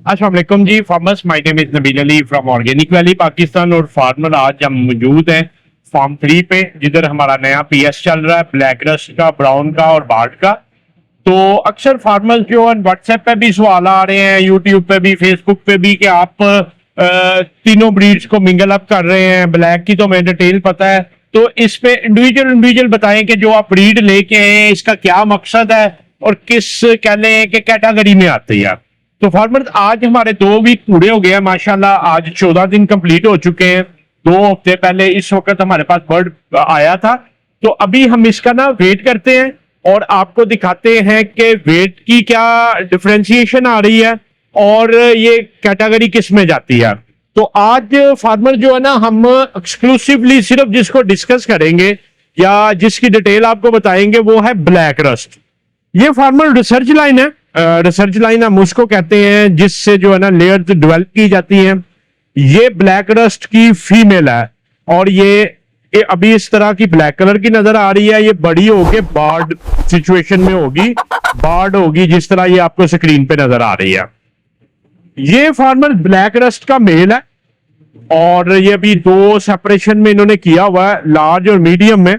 अस्सलाम वालेकुम जी farmers, my name is Nabeel Ali from organic valley Pakistan. और फार्मर आज हम मौजूद हैं फार्म 3 पे, जिधर हमारा नया पीएस चल रहा है ब्लैक रस्ट का, ब्राउन का और बार्ड का। तो अक्सर फार्मर्स जो है व्हाट्सएप पे भी सवाल आ रहे हैं, यूट्यूब पे भी, फेसबुक पे भी, कि आप तीनों ब्रीड्स को मिंगल अप कर रहे हैं। ब्लैक की तो हमें डिटेल पता है, तो इस पे इंडिविजुअल बताएं कि जो आप ब्रीड लेके आए हैं इसका क्या मकसद है और किस कह लें कि कैटेगरी में आती है। तो फार्मर आज हमारे 2 वीक पूरे हो गए हैं माशाल्लाह। आज 14 दिन कंप्लीट हो चुके हैं। 2 हफ्ते पहले इस वक्त हमारे पास बर्ड आया था। तो अभी हम इसका ना वेट करते हैं और आपको दिखाते हैं कि वेट की क्या डिफरेंशिएशन आ रही है और ये कैटेगरी किस में जाती है। तो आज फार्मर जो है ना, हम एक्सक्लूसिवली सिर्फ जिसको डिस्कस करेंगे या जिसकी डिटेल आपको बताएंगे वो है ब्लैक रस्ट। ये फार्मर रिसर्च लाइन है। रिसर्च लाइन हम उसको कहते हैं जिससे जो है ना लेयर्स डेवलप की जाती हैं। ये ब्लैक रस्ट की फीमेल है और ये अभी इस तरह की ब्लैक कलर की नजर आ रही है। ये बड़ी होके बार्ड सिचुएशन में होगी, बार्ड होगी जिस तरह ये आपको स्क्रीन पे नजर आ रही है। ये फार्मर ब्लैक रस्ट का मेल है और ये अभी 2 सेपरेशन में इन्होंने किया हुआ है, लार्ज और मीडियम में।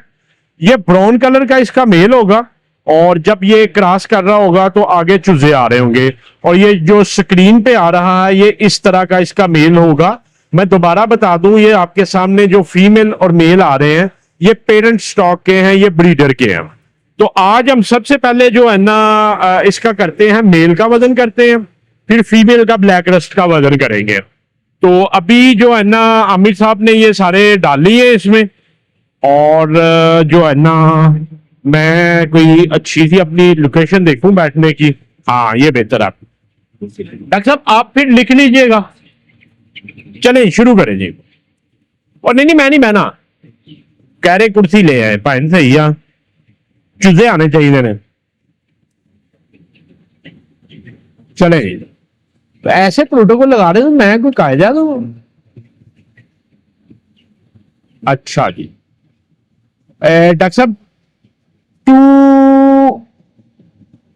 ये ब्राउन कलर का इसका मेल होगा और जब ये क्रॉस कर रहा होगा तो आगे चूजे आ रहे होंगे। और ये जो स्क्रीन पे आ रहा है ये इस तरह का इसका मेल होगा। मैं दोबारा बता दूं, ये आपके सामने जो फीमेल और मेल आ रहे हैं ये पेरेंट स्टॉक के हैं, ये ब्रीडर के हैं। तो आज हम सबसे पहले जो है ना इसका करते हैं, मेल का वजन करते हैं, फिर फीमेल का ब्लैक रस्ट का वजन करेंगे। तो अभी जो है ना आमिर साहब ने ये सारे डाली है इसमें। और जो है ना मैं कोई अच्छी सी अपनी लोकेशन देखूं बैठने की। हाँ, ये बेहतर है। डॉक्टर साहब आप फिर लिख लीजिएगा। चले शुरू करें जी। और नहीं मैं नहीं बहना, कह रहे कुर्सी ले आए भाई, सही है, चूजे आने चाहिए ने। चले जी। तो ऐसे प्रोटोकॉल लगा रहे हो, मैं कोई कायदा तो। अच्छा जी डॉक्टर साहब, टू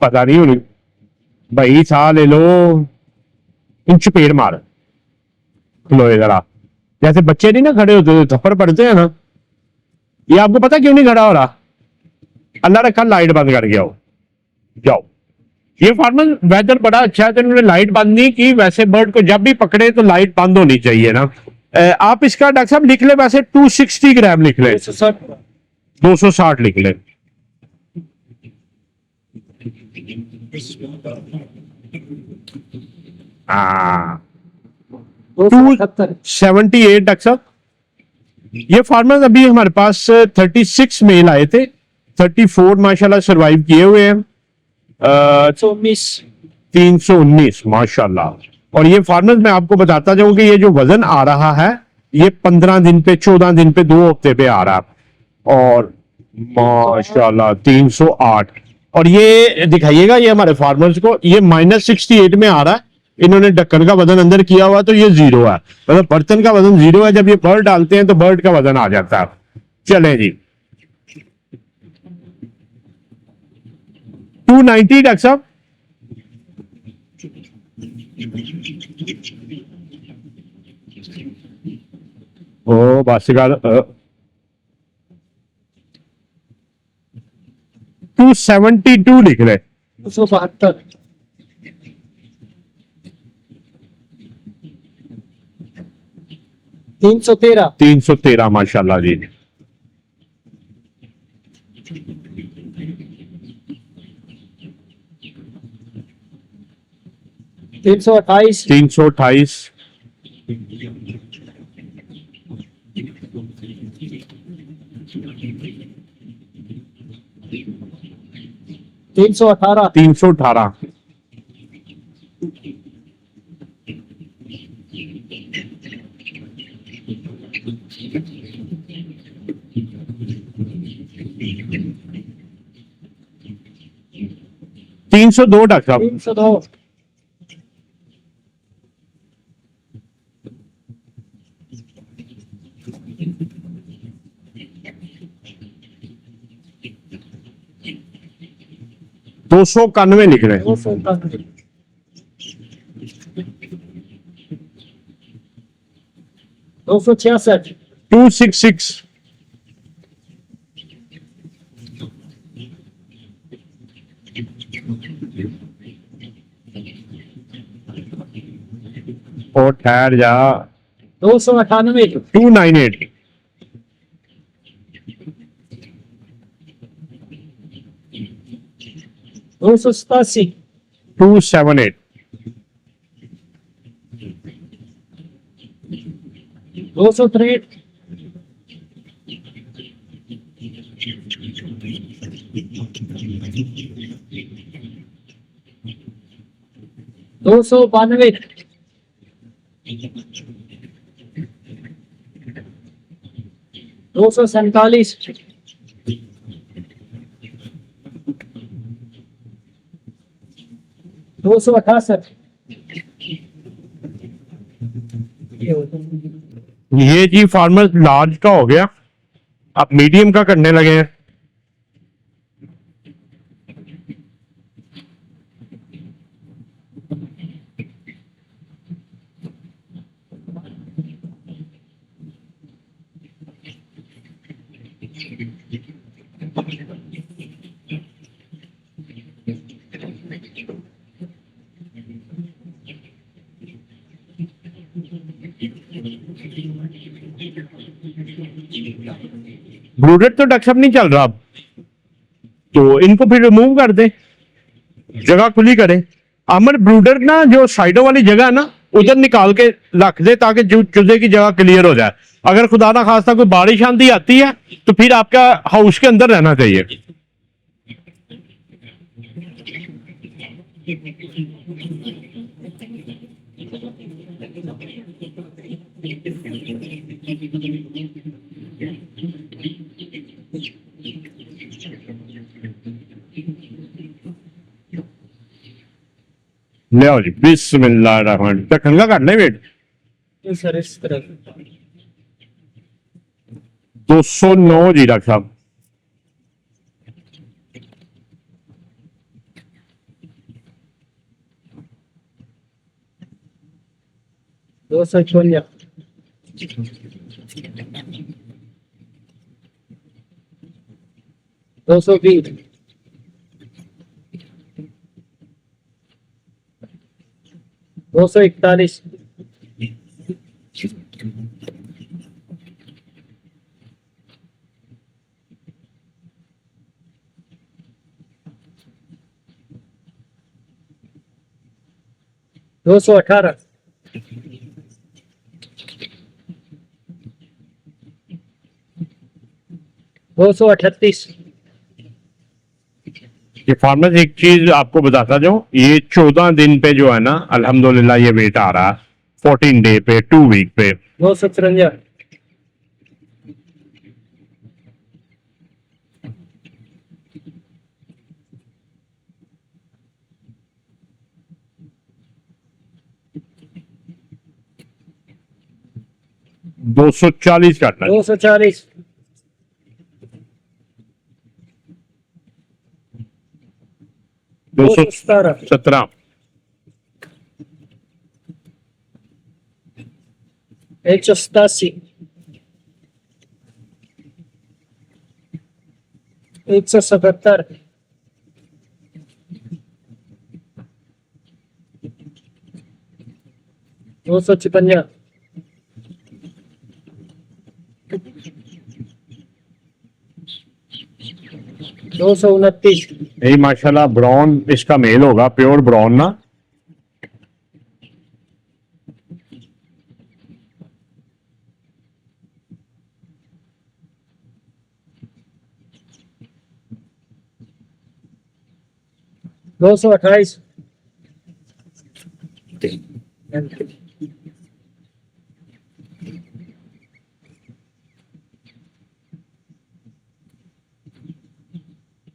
पता नहीं होनी भाई, सा ले लो, इन चपेड़ मार लो जरा। जैसे बच्चे नहीं ना खड़े होते, थप्पड़ पड़ते हैं ना। ये आपको पता क्यों नहीं खड़ा हो रहा? अल्लाह रखा लाइट बंद करके आओ, जाओ। ये फार्मर वेदर बड़ा अच्छा है तो इन्होंने लाइट बंद नहीं की। वैसे बर्ड को जब भी पकड़े तो लाइट बंद होनी चाहिए ना। आप इसका डॉक्टर साहब लिख ले, वैसे 260 ग्राम लिख ले, 260 लिख ले। हाँ 278 डॉक्टर साहब। ये फार्मर्स अभी हमारे पास 36 मेल आए थे, 34 माशाल्लाह सरवाइव किए हुए हैं। 319 माशाल्लाह। और ये फार्मर्स मैं आपको बताता जाऊं कि ये जो वजन आ रहा है ये 15 दिन पे, 14 दिन पे, 2 हफ्ते पे आ रहा है। और माशाल्लाह 308। और ये दिखाइएगा ये हमारे फार्मर्स को, ये -68 में आ रहा है। इन्होंने ढक्कन का वजन अंदर किया हुआ तो ये 0 है, मतलब बर्तन का वजन 0 है। जब ये बर्ड डालते हैं तो बर्ड का वजन आ जाता है। चले जी 290 डॉक्टर साहब। ओ बस गल 272 लिख ले। 272 313 माशाल्लाह जी। 328 328 318 318 302 डॉक्टर साहब। 302 291 लिख रहे हैं। 291 266 266 और ठहर जा 298 298 287 278 263 292 247 268 ये जी फार्मर्स लार्ज का हो गया, अब मीडियम का करने लगे हैं। ब्रूडेड तो डॉक्टर साहब नहीं चल रहा अब, तो इनको फिर रिमूव कर दे, जगह खुली करे। अमर ब्रूडर ना जो साइडों वाली जगह है ना उधर निकाल के रख दे ताकि चूजे की जगह क्लियर हो जाए। अगर खुदा ना खास्ता कोई बारिश आंधी आती है तो फिर आपका हाउस के अंदर रहना चाहिए। ले आओ जी, बिस्मिल्लाह रहमान। दखन का काटना है वेट सर इस तरह 209 जी डॉक्टर साहब। 256 220 241 218 238 ये फार्मर्स एक चीज आपको बताता जाऊं, ये 14 दिन पे जो है ना अल्हम्दुलिल्लाह ये वेट आ रहा है, 14 डे पे, 2 वीक पे। 253 240 काटना है। 240 217 217 187 177 256 229 यही माशाल्लाह ब्राउन इसका मेल होगा, प्योर ब्राउन ना। दो सौ 28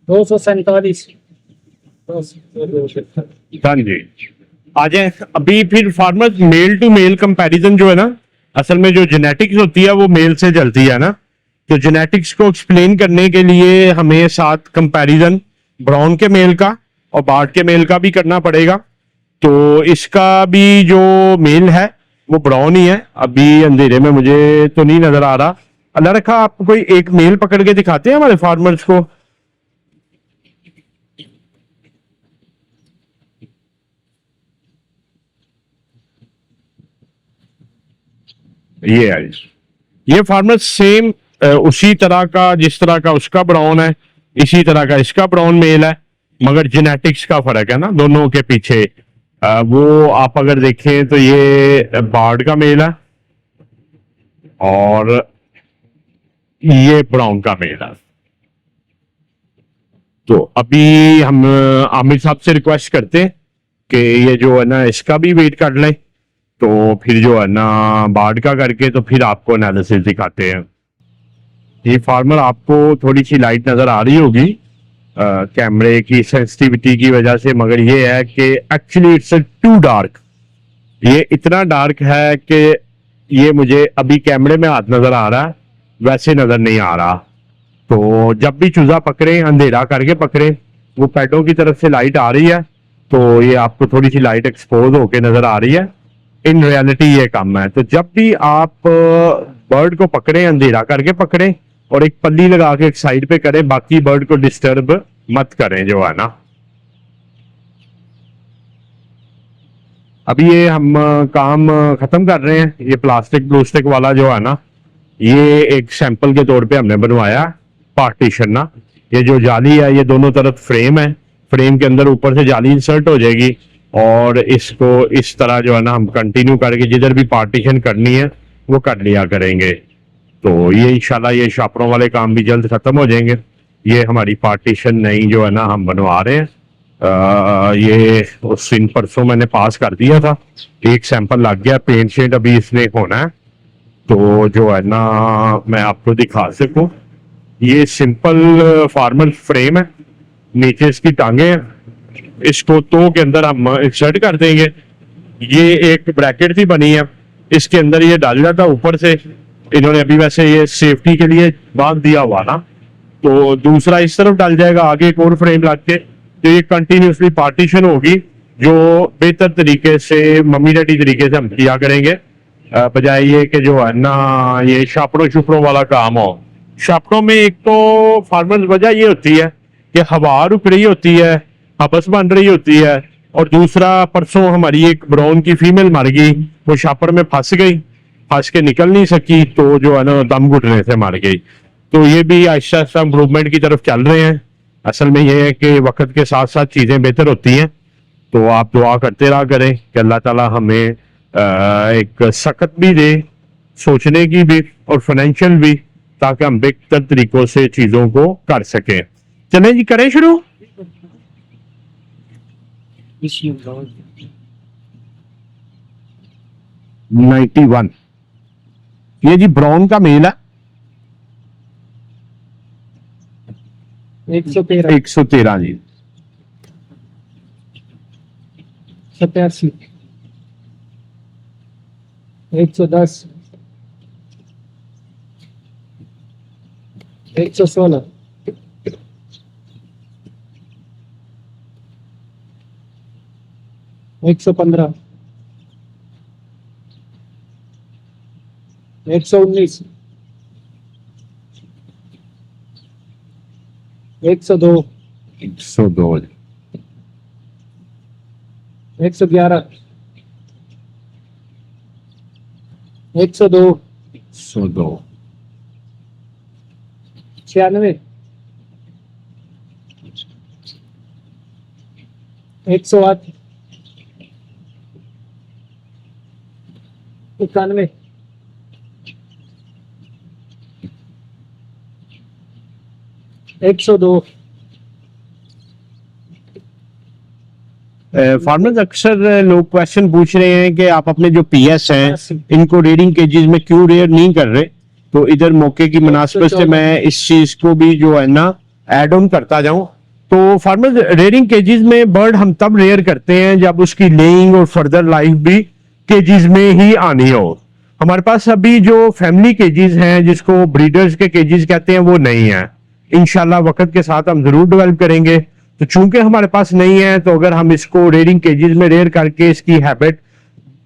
247 हाँ जी, आ जाए। अभी फिर farmers male to male comparison जो है ना, असल में जो जेनेटिक्स होती है वो मेल से चलती है ना, तो जेनेटिक्स को एक्सप्लेन करने के लिए हमें साथ कंपैरिजन ब्राउन के मेल का और बार्ड के मेल का भी करना पड़ेगा। तो इसका भी जो मेल है वो ब्राउन ही है। अभी अंधेरे में मुझे तो नहीं नजर आ रहा। अल्लाह रखा, आप कोई एक मेल पकड़ के दिखाते हैं हमारे फार्मर्स को। ये है, ये फार्मर सेम उसी तरह का, जिस तरह का उसका ब्राउन है इसी तरह का इसका ब्राउन मेल है, मगर जेनेटिक्स का फर्क है ना दोनों के पीछे। वो आप अगर देखें तो ये बार्ड का मेल है और ये ब्राउन का मेल है। तो अभी हम आमिर साहब से रिक्वेस्ट करते हैं कि ये जो है ना इसका भी वेट कर लें, तो फिर जो है ना बार्ड का करके तो फिर आपको एनालिसिस दिखाते हैं। ये फार्मर आपको थोड़ी सी लाइट नजर आ रही होगी कैमरे की सेंसिटिविटी की वजह से, मगर ये है कि एक्चुअली इट्स टू डार्क। ये इतना डार्क है कि ये मुझे अभी कैमरे में हाथ नजर आ रहा है, वैसे नजर नहीं आ रहा। तो जब भी चूजा पकड़े अंधेरा करके पकड़े, वो पैडों की तरफ से लाइट आ रही है तो ये आपको थोड़ी सी लाइट एक्सपोज होके नजर आ रही है। इन रियलिटी ये कम है। तो जब भी आप बर्ड को पकड़े अंधेरा करके पकड़े और एक पल्ली लगा के एक साइड पे करें, बाकी बर्ड को डिस्टर्ब मत करें जो है ना। अभी ये हम काम खत्म कर रहे हैं। ये प्लास्टिक वाला जो है ना, ये एक सैंपल के तौर पे हमने बनवाया पार्टीशन ना। ये जो जाली है ये दोनों तरफ फ्रेम है, फ्रेम के अंदर ऊपर से जाली इंसर्ट हो जाएगी और इसको इस तरह जो है ना हम कंटिन्यू करके जिधर भी पार्टीशन करनी है वो कर लिया करेंगे। तो ये इंशाल्लाह ये शापरों वाले काम भी जल्द खत्म हो जाएंगे। ये हमारी पार्टीशन नई जो है ना हम बनवा रहे हैं। ये उस दिन परसों मैंने पास कर दिया था, एक सैंपल लग गया, पेंट शेड अभी इसमें होना है। तो जो है ना मैं आपको दिखा सकूं, ये सिंपल फार्मल फ्रेम है, नीचे इसकी टांगे हैं, इसको तो के अंदर हम इंसर्ट कर देंगे। ये एक ब्रैकेट सी बनी है, इसके अंदर ये डाल जाता ऊपर से। इन्होंने अभी वैसे ये सेफ्टी के लिए बांध दिया हुआ ना, तो दूसरा इस तरफ डाल जाएगा आगे एक और फ्रेम लग के। तो ये कंटिन्यूसली पार्टीशन होगी जो बेहतर तरीके से मम्मी डैडी तरीके से हम किया करेंगे, बजाय ये कि जो है ना ये शापड़ों शुपड़ों वाला काम हो। शापड़ों में एक तो फार्मर्स वजह ये होती है कि हवा रुक रही होती है, हबस बन रही होती है, और दूसरा परसों हमारी एक ब्राउन की फीमेल मर गई, वो शापर में फंस गई, फंस के निकल नहीं सकी, तो जो है ना दम घुटने से मर गई। तो ये भी आहिस्ता आहिस्ता इम्प्रूवमेंट की तरफ चल रहे हैं। असल में ये है कि वक्त के साथ साथ चीजें बेहतर होती हैं। तो आप दुआ करते रहा करें कि अल्लाह ताला हमें एक सकत भी दे, सोचने की भी और फाइनेंशियल भी, ताकि हम बेहतर तरीकों से चीजों को कर सकें। चलें जी, करें शुरू। 91 ये जी ब्राउन का मेल है, 113 113 जी। 87 110 116 115 119 102 102 111 102 102 96 108 91 102 फार्मर्स अक्सर लोग क्वेश्चन पूछ रहे हैं कि आप अपने जो पीएस हैं इनको रेडिंग केजेस में क्यों रेयर नहीं कर रहे। तो इधर मौके की मुनासिबत से मैं इस चीज को भी जो है ना एड ऑन करता जाऊं। तो फार्मर्स रेयरिंग केजेस में बर्ड हम तब रेयर करते हैं जब उसकी लेइंग और फर्दर लाइफ भी केजेस में ही आनी हो। हमारे पास अभी जो फैमिली केजेस हैं जिसको ब्रीडर्स के केजेस कहते हैं वो नहीं है। इंशाल्लाह वक्त के साथ हम जरूर डेवलप करेंगे। तो चूंकि हमारे पास नहीं है, तो अगर हम इसको रेयरिंग केजेस में रेयर करके इसकी हैबिट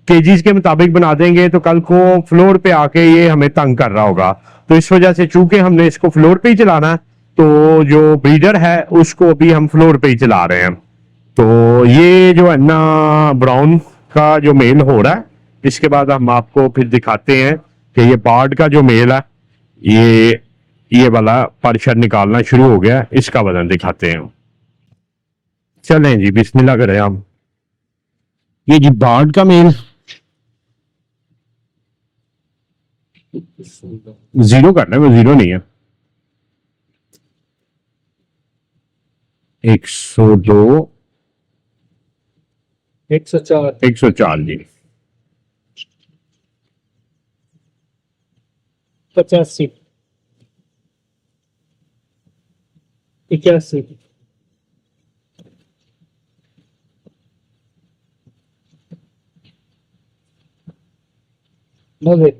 केजीज के मुताबिक बना देंगे तो कल को फ्लोर पे आके ये हमें तंग कर रहा होगा। तो इस वजह से चूंकि हमने इसको फ्लोर पे ही चलाना है, तो जो ब्रीडर है उसको भी हम फ्लोर पे ही चला रहे हैं। तो ये जो है ना ब्राउन का जो मेल हो रहा है, इसके बाद हम आपको फिर दिखाते हैं कि ये बार्ड का जो मेल है, ये वाला परशर निकालना शुरू हो गया, इसका वजन दिखाते हैं। चलें जी, बिस्मिल्लाह करें हम। ये जी बार्ड का मेल जीरो करना है, वो जीरो नहीं है। 102 104 104 जी 85 81 90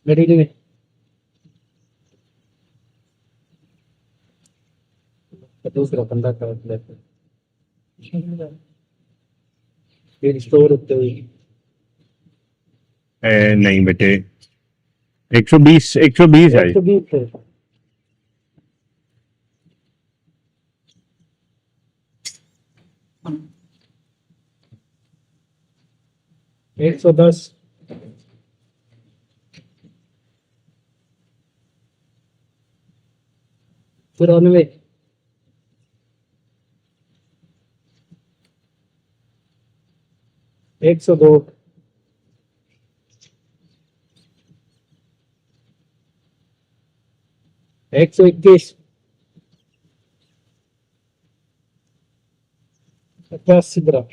99 दूसरा बंदा का फिर स्टोर होते हुए नहीं बेटे 120 120 है। 120 है। एक 110 94 102 121 85 ग्राम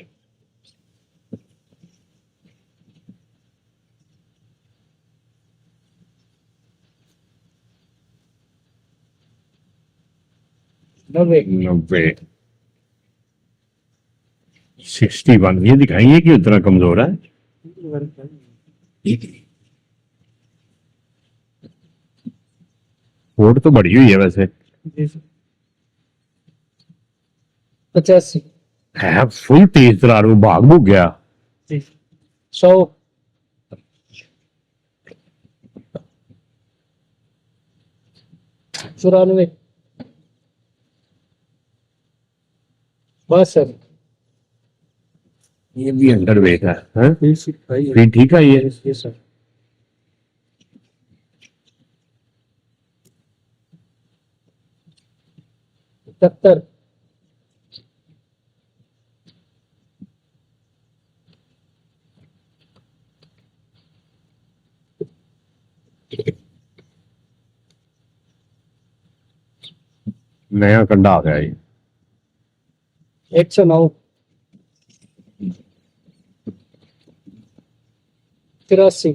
90 61 ये दिखाइए कि उतना कमजोर है। वोट तो बढ़ी हुई है वैसे। 85 है फुल तेज तरार में भाग भूग गया। 100 94 बस सर ये भी अंडर वेट है, हैं? भाई फिर ठीक है ये। ये सर सत्तर नया कंडा आ गया ये। 109 83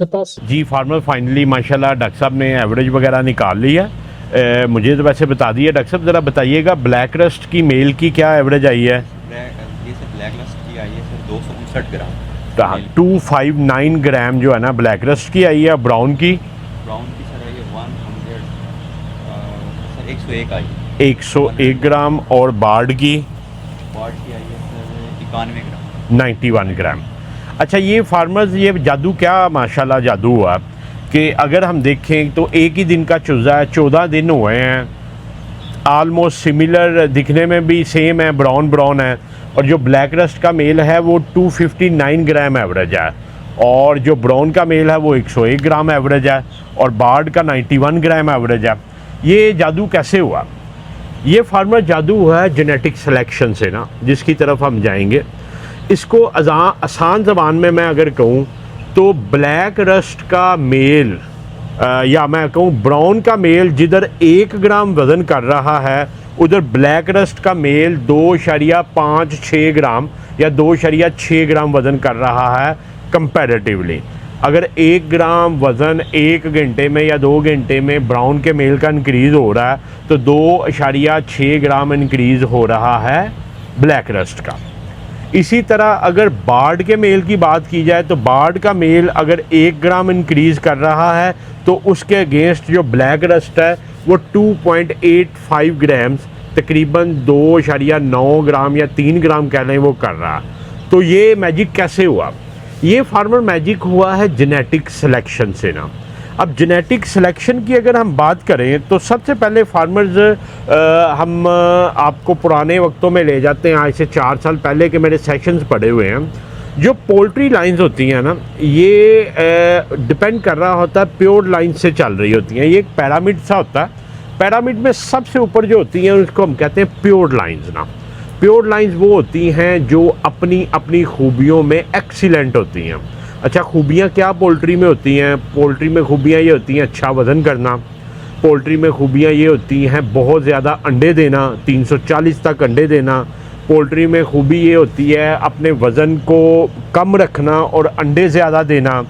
87 जी फार्मर फाइनली माशाल्लाह डॉक्टर साहब ने एवरेज वगैरह निकाल ली है। मुझे तो वैसे बता दिया डॉक्टर साहब, ज़रा बताइएगा ब्लैक रस्ट की मेल की क्या एवरेज आई है? ये सर ब्लैक रस्ट की आई है सर 259 ग्राम। 259 ग्राम जो है ना ब्लैक रस्ट की आई है। ब्राउन की सर आई है 100 सर 101 आई है। 101 ग्राम। और बार्ड की की आई है सर 91 ग्राम। 91 ग्राम। अच्छा ये फार्मर्स, ये जादू क्या माशाल्लाह जादू हुआ कि अगर हम देखें तो एक ही दिन का चूज़ा है, 14 दिन हुए हैं, आलमोस्ट सिमिलर दिखने में भी सेम है, ब्राउन ब्राउन है। और जो ब्लैक रस्ट का मेल है वो 259 ग्राम एवरेज है, और जो ब्राउन का मेल है वो 101 ग्राम एवरेज है, और बार्ड का 91 ग्राम एवरेज है। ये जादू कैसे हुआ? ये फार्मर जादू हुआ है जेनेटिक सिलेक्शन से ना, जिसकी तरफ हम जाएंगे। इसको आसान ज़बान में मैं अगर कहूँ तो ब्लैक रस्ट का मेल या मैं कहूँ ब्राउन का मेल जिधर 1 ग्राम वज़न कर रहा है, उधर ब्लैक रस्ट का मेल 2.56 ग्राम या 2.6 ग्राम वज़न कर रहा है कंपैरेटिवली। अगर 1 ग्राम वज़न 1 घंटे में या 2 घंटे में ब्राउन के मेल का इंक्रीज़ हो रहा है, तो 2.6 ग्राम इंक्रीज़ हो रहा है ब्लैक रस्ट का। इसी तरह अगर बार्ड के मेल की बात की जाए तो बार्ड का मेल अगर 1 ग्राम इंक्रीज़ कर रहा है तो उसके अगेंस्ट जो ब्लैक रस्ट है वो 2.85 ग्राम्स, तकरीबन 2.9 ग्राम या 3 ग्राम कह लें, वो कर रहा। तो ये मैजिक कैसे हुआ? ये फार्मर मैजिक हुआ है जेनेटिक सिलेक्शन से ना। अब जेनेटिक सिलेक्शन की अगर हम बात करें तो सबसे पहले फार्मर्स हम आपको पुराने वक्तों में ले जाते हैं, आज से 4 साल पहले के मेरे सेशंस पड़े हुए हैं। जो पोल्ट्री लाइंस होती हैं ना, ये डिपेंड कर रहा होता है प्योर लाइन से चल रही होती हैं। ये एक पैरामिड सा होता है, पैरामिड में सबसे ऊपर जो होती हैं उसको हम कहते हैं प्योर लाइंस ना। प्योर लाइंस वो होती हैं जो अपनी अपनी खूबियों में एक्सीलेंट होती हैं। अच्छा, खूबियाँ क्या पोल्ट्री में होती हैं? पोल्ट्री में खूबियाँ ये होती हैं अच्छा वज़न करना, पोल्ट्री में खूबियाँ ये होती हैं बहुत ज़्यादा अंडे देना, 340 तक अंडे देना। पोल्ट्री में खूबी ये होती है अपने वज़न को कम रखना और अंडे ज़्यादा देना।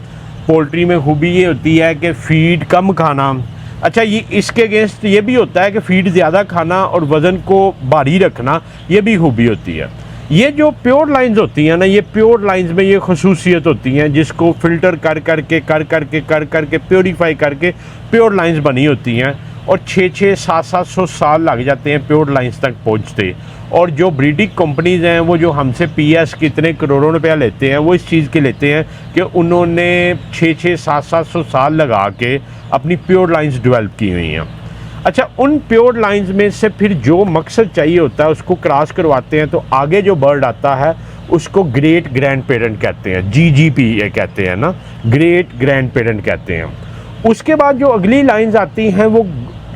पोल्ट्री में खूबी ये होती है कि फ़ीड कम खाना। अच्छा, ये इसके अगेंस्ट ये भी होता है कि फ़ीड ज़्यादा खाना और वज़न को भारी रखना, ये भी खूबी होती है। ये जो प्योर लाइंस होती हैं ना, ये प्योर लाइंस में ये खसूसियत होती हैं जिसको फ़िल्टर कर करके प्योरीफाई करके प्योर लाइंस बनी होती हैं। और 600 700 साल लग जाते हैं प्योर लाइंस तक पहुंचते। और जो ब्रीडिंग कंपनीज़ हैं वो जो हमसे पीएस कितने करोड़ों रुपया लेते हैं, वो इस चीज़ के लेते हैं कि उन्होंने 600 700 साल लगा के अपनी प्योर लाइंस डेवलप की हुई हैं। अच्छा, उन प्योर लाइंस में से फिर जो मकसद चाहिए होता है उसको क्रॉस करवाते हैं, तो आगे जो बर्ड आता है उसको ग्रेट ग्रैंड पेरेंट कहते हैं, GGP ये कहते हैं ना, ग्रेट ग्रैंड पेरेंट कहते हैं। उसके बाद जो अगली लाइंस आती हैं वो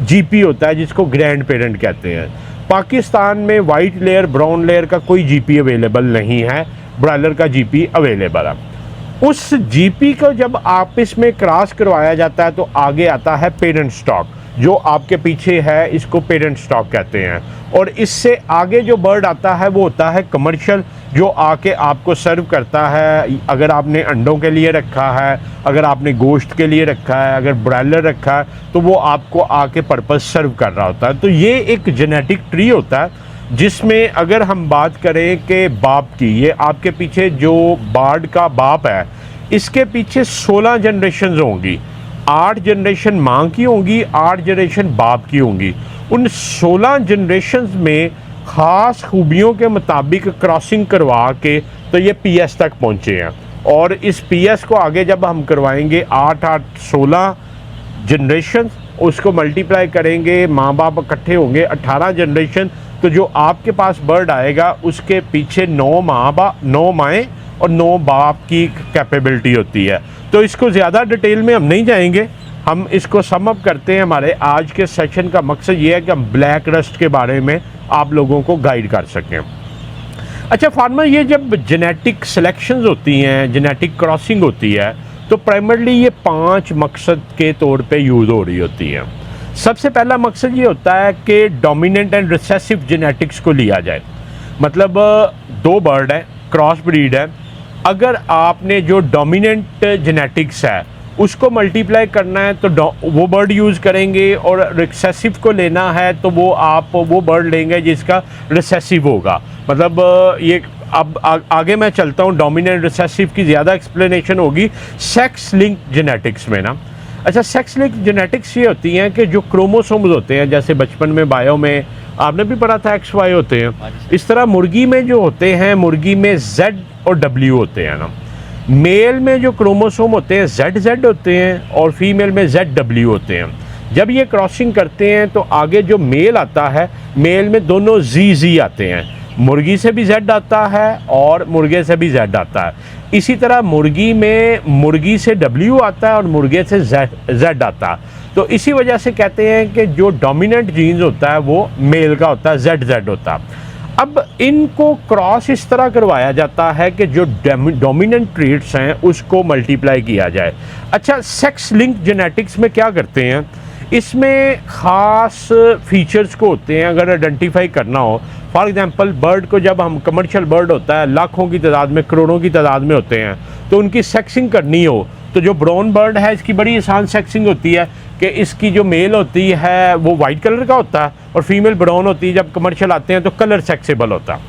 GP होता है जिसको ग्रैंड पेरेंट कहते हैं। पाकिस्तान में वाइट लेयर ब्राउन लेयर का कोई GP अवेलेबल नहीं है, ब्रॉयलर का GP अवेलेबल है। उस GP को जब आपस में क्रॉस करवाया जाता है तो आगे आता है पेरेंट स्टॉक, जो आपके पीछे है इसको पेरेंट स्टॉक कहते हैं। और इससे आगे जो बर्ड आता है वो होता है कमर्शियल, जो आके आपको सर्व करता है। अगर आपने अंडों के लिए रखा है, अगर आपने गोश्त के लिए रखा है, अगर ब्रॉयलर रखा है, तो वो आपको आके पर्पस सर्व कर रहा होता है। तो ये एक जेनेटिक ट्री होता है जिसमें अगर हम बात करें कि बाप की, ये आपके पीछे जो बर्ड का बाप है इसके पीछे 16 जनरेशन होंगी। 8 जनरेशन माँ की होंगी, 8 जनरेशन बाप की होंगी। उन 16 जनरेशन में ख़ास खूबियों के मुताबिक क्रॉसिंग करवा के तो ये PS तक पहुँचे हैं। और इस PS को आगे जब हम करवाएंगे 8 16 जनरेशन, उसको मल्टीप्लाई करेंगे, माँ बाप इकट्ठे होंगे 18 जनरेशन। तो जो आपके पास बर्ड आएगा उसके पीछे 9 माएँ और 9 बाप की कैपेबिलिटी होती है। तो इसको ज़्यादा डिटेल में हम नहीं जाएंगे, हम इसको सम अप करते हैं। हमारे आज के सेशन का मकसद ये है कि हम ब्लैक रस्ट के बारे में आप लोगों को गाइड कर सकें। अच्छा फार्मर, ये जब जेनेटिक सिलेक्शंस होती हैं, जेनेटिक क्रॉसिंग होती है, तो प्राइमरली ये 5 मकसद के तौर पे यूज़ हो रही होती है। सबसे पहला मकसद ये होता है कि डोमिनेंट एंड रिसेसिव जेनेटिक्स को लिया जाए। मतलब 2 बर्ड है, क्रॉस ब्रीड है, अगर आपने जो डोमिनेंट जेनेटिक्स है उसको मल्टीप्लाई करना है तो वो बर्ड यूज़ करेंगे, और रिसेसिव को लेना है तो वो आप वो बर्ड लेंगे जिसका रिसेसिव होगा। मतलब ये अब आगे मैं चलता हूँ, डोमिनेंट रिसेसिव की ज़्यादा एक्सप्लेनेशन होगी सेक्स लिंक जेनेटिक्स में ना। अच्छा, सेक्स लिंक जेनेटिक्स ये होती हैं कि जो क्रोमोसोम्स होते हैं, जैसे बचपन में बायो में आपने भी पढ़ा था XY होते हैं, इस तरह मुर्गी में जो होते हैं, मुर्गी में Z और W होते हैं ना। मेल में जो क्रोमोसोम होते हैं ZZ होते हैं और फीमेल में ZW होते हैं। जब ये क्रॉसिंग करते हैं तो आगे जो मेल आता है, मेल में दोनों ZZ आते हैं, मुर्गी से भी Z आता है और मुर्गे से भी Z आता है। इसी तरह मुर्गी में मुर्गी से W आता है और मुर्गे से Z आता है। तो इसी वजह से कहते हैं कि जो डोमिनेंट जीन्स होता है वो मेल का होता है, ZZ होता है। अब इनको क्रॉस इस तरह करवाया जाता है कि जो डोमिनेंट ट्रेट्स हैं उसको मल्टीप्लाई किया जाए। अच्छा, सेक्स लिंक जेनेटिक्स में क्या करते हैं, इसमें ख़ास फीचर्स को होते हैं अगर आइडेंटिफाई करना हो। फॉर एग्जांपल, बर्ड को जब हम कमर्शियल बर्ड होता है लाखों की तादाद में, करोड़ों की तादाद में होते हैं, तो उनकी सेक्सिंग करनी हो तो जो ब्राउन बर्ड है इसकी बड़ी आसान सेक्सिंग होती है कि इसकी जो मेल होती है वो वाइट कलर का होता है और फीमेल ब्राउन होती है। जब कमर्शियल आते हैं तो कलर सेक्सेबल होता है।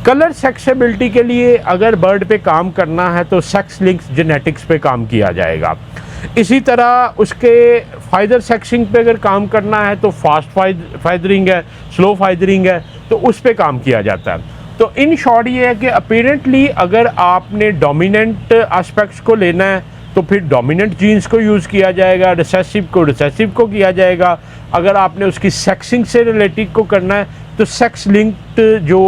कलर सेक्सेबिलिटी के लिए अगर बर्ड पे काम करना है तो सेक्स लिंक्स जेनेटिक्स पे काम किया जाएगा। इसी तरह उसके फाइदर सेक्सिंग पे अगर काम करना है तो फास्ट फाइदरिंग है, स्लो फाइदरिंग है, तो उस पे काम किया जाता है। तो इन शॉर्ट ये है कि अपेरेंटली अगर आपने डोमिनेंट एस्पेक्ट्स को लेना है तो फिर डोमिनेंट जीन्स को यूज़ किया जाएगा, रिसेसिव को रिसेसिव को किया जाएगा। अगर आपने उसकी सेक्सिंग से रिलेटेड को करना है तो सेक्स लिंक्ड जो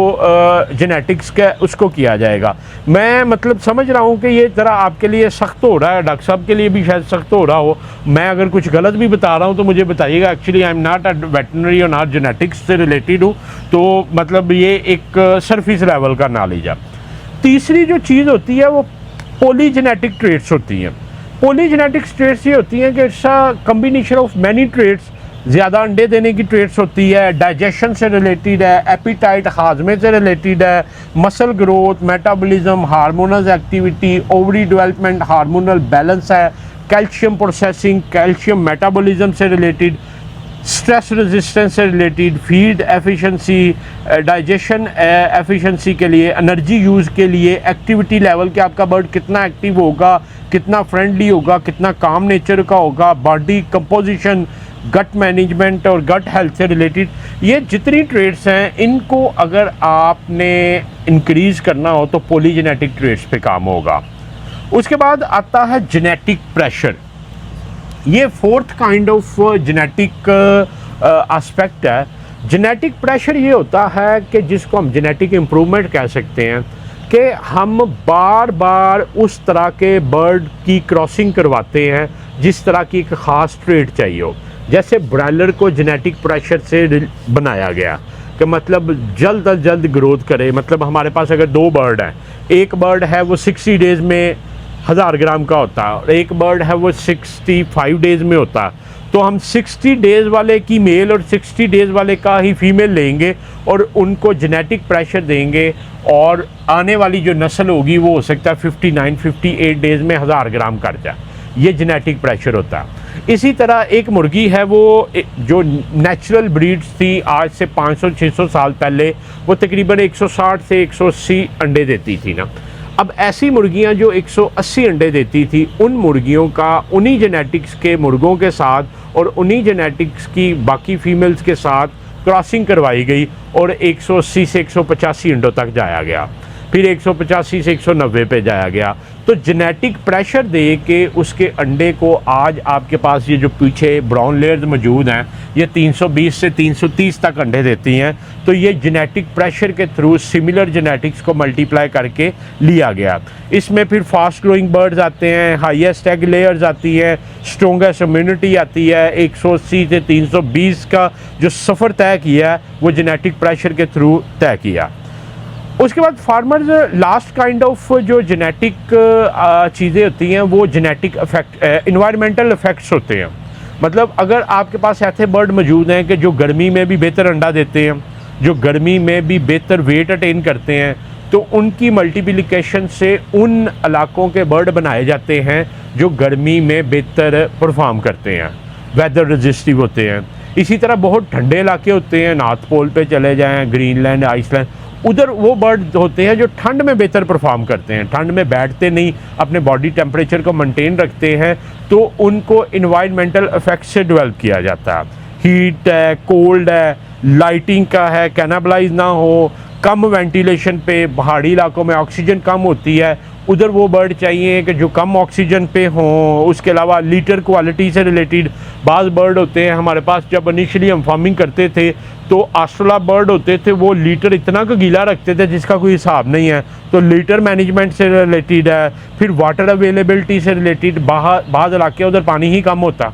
जेनेटिक्स का उसको किया जाएगा। मैं मतलब समझ रहा हूँ कि ये ज़रा आपके लिए सख्त हो रहा है, डॉक्टर साहब के लिए भी शायद सख्त हो रहा हो। मैं अगर कुछ गलत भी बता रहा हूँ तो मुझे बताइएगा। Actually I am not a veterinary और नॉट जेनेटिक्स से रिलेटेड हूँ, तो मतलब ये एक सरफेस लेवल का नॉलेज है। तीसरी जो चीज़ होती है वो पॉलीजेनेटिक ट्रेट्स होती हैं। पॉलीजेनेटिक ट्रेट्स ये होती हैं कि it's a combination of many traits. ज़्यादा अंडे देने की ट्रेट्स होती है, डाइजेशन से रिलेटेड है, एपिटाइट हाजमे से रिलेटेड है, muscle growth, metabolism, hormonal activity, ovary development, hormonal balance है, कैल्शियम प्रोसेसिंग, कैल्शियम मेटाबॉलिज्म से रिलेटेड, स्ट्रेस रेजिस्टेंस से related, feed efficiency, digestion efficiency के लिए, एनर्जी यूज़ के लिए, एक्टिविटी लेवल के आपका बर्ड कितना एक्टिव होगा, कितना फ्रेंडली होगा, कितना काम नेचर का होगा, बॉडी कंपोजिशन, गट मैनेजमेंट और गट हेल्थ से रिलेटेड, ये जितनी ट्रेड्स हैं इनको अगर आपने इंक्रीज़ करना हो तो पॉलीजेनेटिक ट्रेड्स पे काम होगा। उसके बाद आता है जेनेटिक प्रेशर। ये fourth kind of genetic aspect है। जेनेटिक प्रेशर ये होता है कि जिसको हम जेनेटिक इम्प्रूवमेंट कह सकते हैं कि हम बार बार उस तरह के बर्ड की क्रॉसिंग करवाते हैं जिस तरह की एक ख़ास ट्रेड चाहिए हो। जैसे ब्रायलर को जेनेटिक प्रेशर से बनाया गया कि मतलब जल्द अज जल्द ग्रोथ करे। मतलब हमारे पास अगर दो बर्ड हैं, एक बर्ड है वो 60 डेज़ में 1000 ग्राम का होता है और एक बर्ड है वो 65 डेज़ में होता है, तो हम 60 डेज़ वाले की मेल और 60 डेज़ वाले का ही फीमेल लेंगे और उनको जेनेटिक प्रेशर देंगे और आने वाली जो नस्ल होगी वो हो सकता है 59-58 डेज़ में 1000 ग्राम कर जाए। ये जेनेटिक प्रेशर होता है। इसी तरह एक मुर्गी है वो जो नेचुरल ब्रीड्स थी आज से 500-600 साल पहले, वो तकरीबन 160 से 180 अंडे देती थी ना। अब ऐसी मुर्गियां जो 180 अंडे देती थी, उन मुर्गियों का उन्हीं जेनेटिक्स के मुर्गों के साथ और उन्हीं जेनेटिक्स की बाकी फीमेल्स के साथ क्रॉसिंग करवाई गई और 180 से 185 अंडों तक जाया गया, फिर 185 से 190 पे जाया गया। तो जेनेटिक प्रेशर दे के उसके अंडे को आज आपके पास ये जो पीछे ब्राउन लेयर्स मौजूद हैं ये 320 से 330 तक अंडे देती हैं। तो ये जेनेटिक प्रेशर के थ्रू सिमिलर जेनेटिक्स को मल्टीप्लाई करके लिया गया। इसमें फिर फास्ट ग्रोइंग बर्ड्स आते हैं, हाईएस्ट एग लेयर्स आती है, स्ट्रॉन्गेस्ट इम्यूनिटी आती है। 180 से 320 का जो सफ़र तय किया है वो जेनेटिक प्रेशर के थ्रू तय किया। उसके बाद फार्मर्स लास्ट काइंड ऑफ जो जेनेटिक चीज़ें होती हैं वो जेनेटिक इफेक्ट, इन्वायरमेंटल इफेक्ट्स होते हैं। मतलब अगर आपके पास ऐसे बर्ड मौजूद हैं कि जो गर्मी में भी बेहतर अंडा देते हैं, जो गर्मी में भी बेहतर वेट अटेन करते हैं, तो उनकी मल्टीप्लिकेशन से उन इलाकों के बर्ड बनाए जाते हैं जो गर्मी में बेहतर परफॉर्म करते हैं, वेदर रेजिस्टिव होते हैं। इसी तरह बहुत ठंडे इलाके होते हैं, नॉर्थ पोल पे चले जाएँ, ग्रीनलैंड, आइसलैंड, उधर वो बर्ड होते हैं जो ठंड में बेहतर परफॉर्म करते हैं, ठंड में बैठते नहीं, अपने बॉडी टेम्परेचर को मेंटेन रखते हैं, तो उनको इन्वायरमेंटल इफेक्ट से डेवलप किया जाता है। हीट है, कोल्ड है, लाइटिंग का है, कैनाबलाइज ना हो, कम वेंटिलेशन पे, पहाड़ी इलाकों में ऑक्सीजन कम होती है, उधर वो बर्ड चाहिए कि जो कम ऑक्सीजन पे हों। उसके अलावा लीटर क्वालिटी से रिलेटेड बाज़ बर्ड होते हैं हमारे पास, जब इनिशियली हम फार्मिंग करते थे तो ऑस्ट्रेला बर्ड होते थे, वो लीटर इतना का गीला रखते थे जिसका कोई हिसाब नहीं है। तो लीटर मैनेजमेंट से रिलेटेड है। फिर वाटर अवेलेबिलिटी से रिलेटेड, बाज़ इलाके उधर पानी ही कम होता,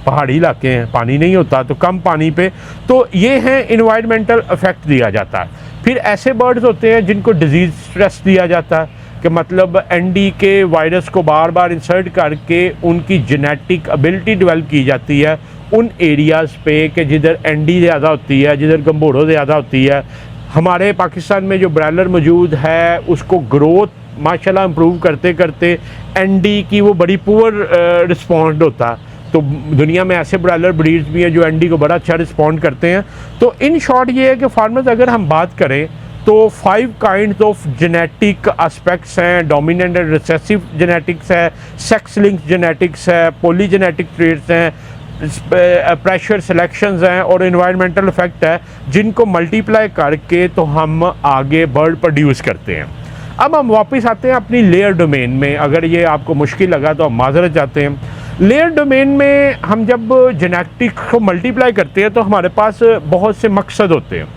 पहाड़ी इलाके हैं पानी नहीं होता, तो कम पानी पे, तो ये है इन्वायरमेंटल इफेक्ट दिया जाता है। फिर ऐसे बर्ड्स होते हैं जिनको डिजीज़ स्ट्रेस दिया जाता है कि मतलब एनडी के वायरस को बार बार इंसर्ट करके उनकी जेनेटिक एबिलिटी डेवलप की जाती है उन एरियाज़ पे कि जिधर एनडी ज़्यादा होती है, जिधर गंभोड़ो ज़्यादा होती है। हमारे पाकिस्तान में जो ब्रायलर मौजूद है उसको ग्रोथ माशाल्लाह इम्प्रूव करते करते एनडी की वो बड़ी पुअर रिस्पॉन्ड होता है। तो दुनिया में ऐसे ब्रायलर ब्रीड्स भी हैं जो एनडी को बड़ा अच्छा रिस्पॉन्ड करते हैं। तो इन शॉर्ट ये है कि फार्मर्स अगर हम बात करें तो 5 काइंड ऑफ जेनेटिक एस्पेक्ट्स हैं, डोमिनेंट एंड रिसेसिव जेनेटिक्स है, सेक्स लिंक जेनेटिक्स है, पॉलीजेनेटिक ट्रेट्स हैं, प्रेशर सिलेक्शंस हैं और इन्वायरमेंटल इफेक्ट है, जिनको मल्टीप्लाई करके तो हम आगे बर्ड प्रोड्यूस करते हैं। अब हम वापस आते हैं अपनी लेयर डोमेन में। अगर ये आपको मुश्किल लगा तो हम माजरत चाहते हैं। लेयर डोमेन में हम जब जेनेटिक को मल्टीप्लाई करते हैं तो हमारे पास बहुत से मकसद होते हैं।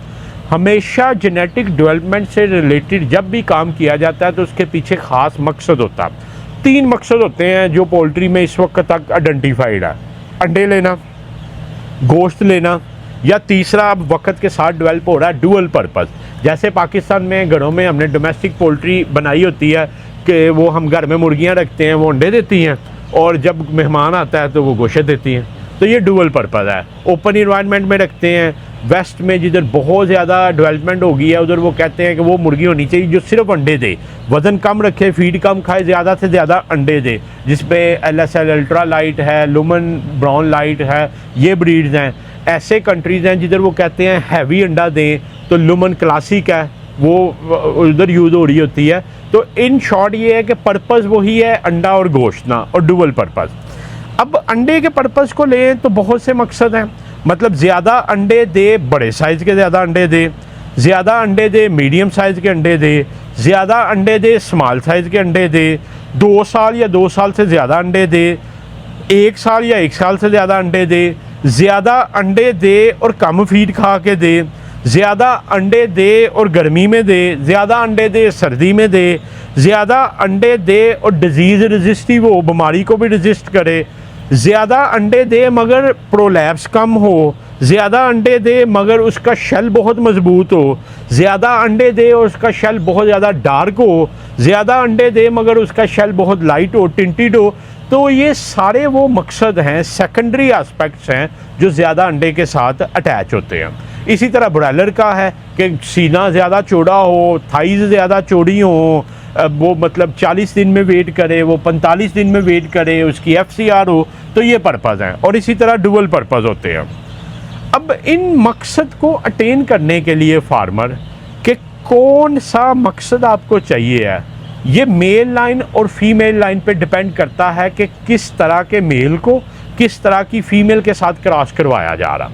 हमेशा जेनेटिक डेवलपमेंट से रिलेटेड जब भी काम किया जाता है तो उसके पीछे ख़ास मकसद होता है। 3 मकसद होते हैं जो पोल्ट्री में इस वक्त तक आइडेंटिफाइड है: अंडे लेना, गोश्त लेना, या तीसरा अब वक्त के साथ डेवलप हो रहा है डुअल पर्पस। जैसे पाकिस्तान में घरों में हमने डोमेस्टिक पोल्ट्री बनाई होती है कि वो हम घर में मुर्गियां रखते हैं, वो अंडे देती हैं और जब मेहमान आता है तो वो गोश्त देती हैं। तो ये डुअल पर्पस है। ओपन इन्वायरमेंट में रखते हैं। वेस्ट में जिधर बहुत ज़्यादा डेवलपमेंट हो गई है उधर वो कहते हैं कि वो मुर्गी होनी चाहिए जो सिर्फ अंडे दे, वज़न कम रखे, फीड कम खाए, ज़्यादा से ज़्यादा अंडे दे, जिसमें LSL अल्ट्रा लाइट है, लुमन ब्राउन लाइट है, ये ब्रीड्स हैं। ऐसे कंट्रीज़ हैं जिधर वो कहते हैं हैवी अंडा दें तो लुमन क्लासिक है, वो उधर यूज़ हो रही होती है। तो इन शॉर्ट ये है कि पर्पज़ वही है, अंडा और गोश्त ना, और डुअल पर्पज़। अब अंडे के पर्पज़ को लें तो बहुत से मकसद हैं। मतलब ज़्यादा अंडे दे, बड़े साइज़ के ज़्यादा अंडे दे, ज़्यादा अंडे दे, मीडियम साइज़ के अंडे दे, ज़्यादा अंडे दे, स्मॉल साइज़ के अंडे दे, 2 साल या 2 साल से ज़्यादा अंडे दे, 1 साल या 1 साल से ज़्यादा अंडे दे, ज़्यादा अंडे दे और कम फीड खा के दे, ज़्यादा अंडे दे और गर्मी में दे, ज़्यादा अंडे दे सर्दी में दे, ज़्यादा अंडे दे और डिज़ीज़ रेजिस्टिव हो, बीमारी को भी रेजिस्ट करे, ज़्यादा अंडे दे मगर प्रोलैप्स कम हो, ज़्यादा अंडे दे मगर उसका शेल बहुत मजबूत हो, ज़्यादा अंडे दे और उसका शेल बहुत ज़्यादा डार्क हो, ज़्यादा अंडे दे मगर उसका शेल बहुत लाइट हो, टिंटेड हो। तो ये सारे वो मकसद हैं, सेकेंडरी एस्पेक्ट्स हैं जो ज़्यादा अंडे के साथ अटैच होते हैं। इसी तरह ब्रॉयलर का है कि सीना ज़्यादा चौड़ा हो, थाइज़ ज़्यादा चौड़ी हो, वो मतलब 40 दिन में वेट करे, वो 45 दिन में वेट करे, उसकी FCR हो, तो ये पर्पज़ हैं। और इसी तरह डुअल पर्पज़ होते हैं। अब इन मकसद को अटेन करने के लिए फार्मर के कौन सा मकसद आपको चाहिए है, ये मेल लाइन और फीमेल लाइन पे डिपेंड करता है कि किस तरह के मेल को किस तरह की फ़ीमेल के साथ क्रॉस करवाया जा रहा।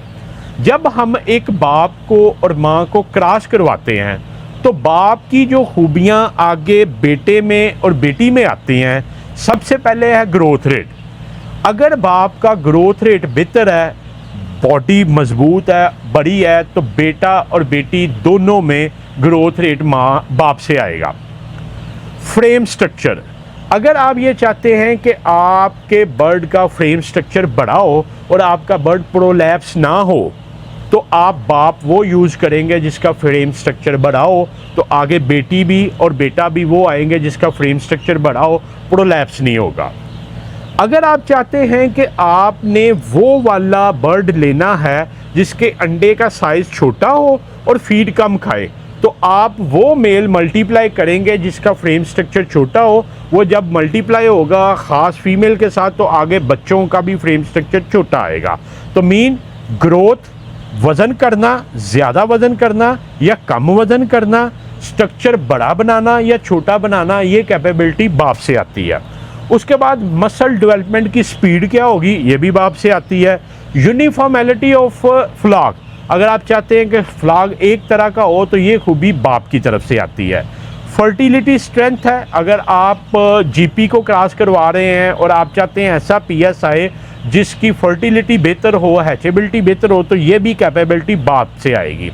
जब हम एक बाप को और माँ को क्रॉस करवाते हैं तो बाप की जो खूबियाँ आगे बेटे में और बेटी में आती हैं, सबसे पहले है ग्रोथ रेट। अगर बाप का ग्रोथ रेट बेहतर है, बॉडी मजबूत है, बड़ी है, तो बेटा और बेटी दोनों में ग्रोथ रेट माँ बाप से आएगा। फ्रेम स्ट्रक्चर, अगर आप ये चाहते हैं कि आपके बर्ड का फ्रेम स्ट्रक्चर बड़ा हो और आपका बर्ड प्रोलैप्स ना हो, तो आप बाप वो यूज़ करेंगे जिसका फ्रेम स्ट्रक्चर बड़ा हो, तो आगे बेटी भी और बेटा भी वो आएंगे जिसका फ्रेम स्ट्रक्चर बड़ा हो, प्रोलैप्स नहीं होगा। अगर आप चाहते हैं कि आपने वो वाला बर्ड लेना है जिसके अंडे का साइज़ छोटा हो और फीड कम खाए, तो आप वो मेल मल्टीप्लाई करेंगे जिसका फ्रेम स्ट्रक्चर छोटा हो। वो जब मल्टीप्लाई होगा ख़ास फीमेल के साथ तो आगे बच्चों का भी फ्रेम स्ट्रक्चर छोटा आएगा। तो मीन ग्रोथ, वज़न करना, ज़्यादा वज़न करना या कम वज़न करना, स्ट्रक्चर बड़ा बनाना या छोटा बनाना, ये कैपेबिलिटी बाप से आती है। उसके बाद मसल डेवलपमेंट की स्पीड क्या होगी, ये भी बाप से आती है। यूनिफॉर्मेलिटी ऑफ फ्लॉक, अगर आप चाहते हैं कि फ्लॉक एक तरह का हो तो ये खूबी बाप की तरफ से आती है। फर्टिलिटी स्ट्रेंथ है, अगर आप GP को क्रॉस करवा रहे हैं और आप चाहते हैं ऐसा PS आए जिसकी फर्टिलिटी बेहतर हो, हैचेबिलिटी बेहतर हो, तो ये भी कैपेबिलिटी बाप से आएगी।